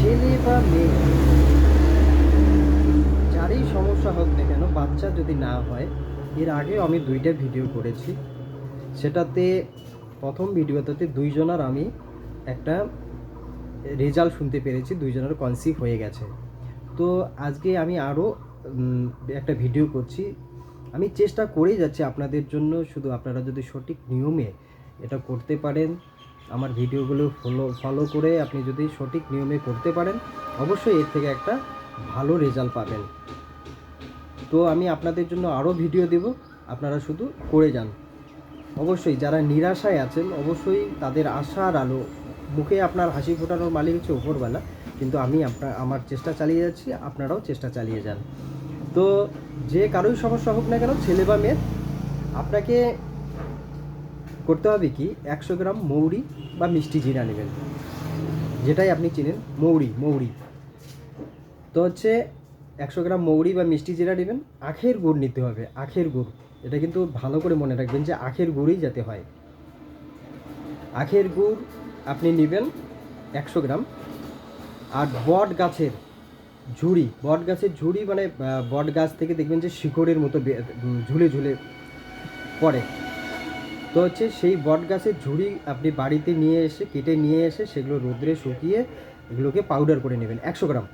ছেলে বা মেয়ে যারই সমস্যা হোক না কেন, বাচ্চা যদি না হয়, এর আগেও আমি 2টা ভিডিও করেছি। সেটাতে প্রথম ভিডিওটাতে দুইজনার আমি একটা রেজাল্ট শুনতে পেরেছি, দুইজনের কনসিভ হয়ে গেছে। তো আজকে আমি আরও একটা ভিডিও করছি। আমি চেষ্টা করেই যাচ্ছি আপনাদের জন্য, শুধু আপনারা যদি সঠিক নিয়মে এটা করতে পারেন, আমার ভিডিওগুলো ফলো করে আপনি যদি সঠিক নিয়মে করতে পারেন, অবশ্যই এর থেকে একটা ভালো রেজাল্ট পাবেন। তো আমি আপনাদের জন্য আরও ভিডিও দেব, আপনারা শুধু করে যান। অবশ্যই যারা নিরাশায় আছেন, অবশ্যই তাদের আশার আলো, মুখে আপনার হাসি ফোটানোর মালিক হচ্ছে উপরবেলা, কিন্তু আমি আমার চেষ্টা চালিয়ে যাচ্ছি, আপনারাও চেষ্টা চালিয়ে যান। তো যে কারোই সমস্যা হোক না কেন, ছেলে বা মেয়ে, আপনাকে করতে হবে কি, 100 গ্রাম মৌরি বা মিষ্টি জিরা নেবেন, যেটাই আপনি চিনেন, মৌরি। তো হচ্ছে 100 গ্রাম মৌরি বা মিষ্টি জিরা নেবেন। আখের গুড় নিতে হবে, আখের গুড়। এটা কিন্তু ভালো করে মনে রাখবেন যে আখের গুড়ই যাতে হয়। আখের গুড় আপনি নেবেন 100 গ্রাম। আর বট গাছের ঝুড়ি, মানে বট গাছ থেকে দেখবেন যে শিকড়ের মতো ঝুলে ঝুলে পড়ে। তো হচ্ছে সেই বট গাছের ঝুড়ি আপনি বাড়িতে নিয়ে এসে, কেটে নিয়ে এসে, সেগুলো রোদ্রে শুকিয়ে এগুলোকে পাউডার করে নেবেন 100 গ্রাম।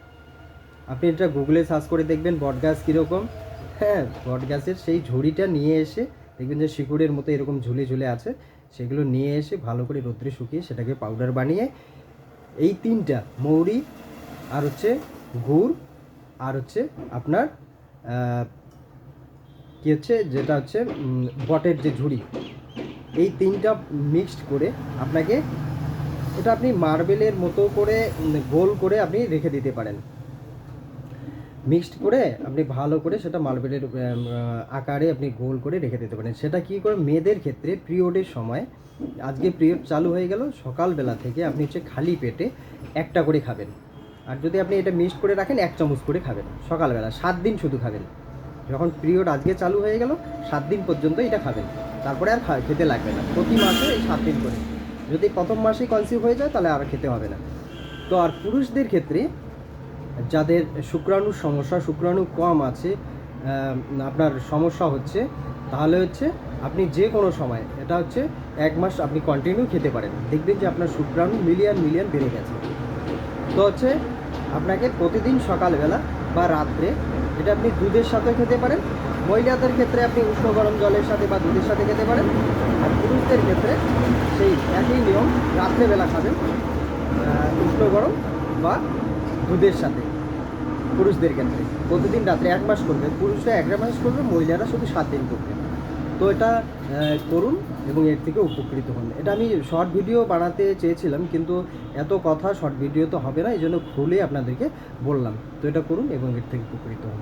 আপনি এটা গুগলে সার্চ করে দেখবেন বট গাছ কীরকম। হ্যাঁ, বট গাছের সেই ঝুড়িটা নিয়ে এসে দেখবেন যে শিকড়ের মতো এরকম ঝুলে ঝুলে আছে, সেগুলো নিয়ে এসে ভালো করে রোদ্রে শুকিয়ে সেটাকে পাউডার বানিয়ে, এই 3টা মৌরি আর হচ্ছে গুড় আর হচ্ছে আপনার কী হচ্ছে, যেটা হচ্ছে বটের যে ঝুড়ি, এই 3টা মিক্সড করে আপনাকে, এটা আপনি মার্বেলের মতো করে গোল করে আপনি রেখে দিতে পারেন। মিক্সড করে আপনি ভালো করে সেটা মার্বেলের আকারে আপনি গোল করে রেখে দিতে পারেন। সেটা কী করে, মেয়েদের ক্ষেত্রে পিরিয়ডের সময়, আজকে পিরিয়ড চালু হয়ে গেল, সকালবেলা থেকে আপনি হচ্ছে খালি পেটে একটা করে খাবেন। আর যদি আপনি এটা মিক্সড করে রাখেন, 1 চামচ করে খাবেন সকালবেলা, 7 দিন শুধু খাবেন। যখন পিরিয়ড আজকে চালু হয়ে গেল, 7 দিন পর্যন্ত এটা খাবেন, তারপরে আর খেতে লাগবে না। প্রতি মাসে এই 7 দিন করে। যদি প্রথম মাসেই কনসিভ হয়ে যায়, তাহলে আর খেতে হবে না। তো আর পুরুষদের ক্ষেত্রে, যাদের শুক্রাণুর সমস্যা, শুক্রাণু কম আছে, আপনার সমস্যা হচ্ছে, তাহলে হচ্ছে আপনি যে কোনো সময়, এটা হচ্ছে 1 মাস আপনি কন্টিনিউ খেতে পারেন, দেখবেন যে আপনার শুক্রাণু মিলিয়ন বেড়ে গেছে। তো হচ্ছে আপনাকে প্রতিদিন সকালবেলা বা রাত্রে এটা আপনি দুধের সাথে খেতে পারেন। মহিলাদের ক্ষেত্রে আপনি উষ্ণ গরম জলের সাথে বা দুধের সাথে খেতে পারেন। আর পুরুষদের ক্ষেত্রে সেই একই নিয়ম, রাত্রেবেলা খাবেন উষ্ণ গরম বা দুধের সাথে। পুরুষদের ক্ষেত্রে প্রতিদিন রাত্রে 1 মাস করবে, পুরুষরা 1 মাস করবে, মহিলারা শুধু 7 দিন করবে। তো এটা করুন এবং এর থেকে উপকৃত হন। এটা আমি শর্ট ভিডিও বানাতে চেয়েছিলাম, কিন্তু এত কথা শর্ট ভিডিও তো হবে না, এই জন্য খুলে আপনাদেরকে বললাম। তো এটা করুন এবং এর থেকে উপকৃত হন।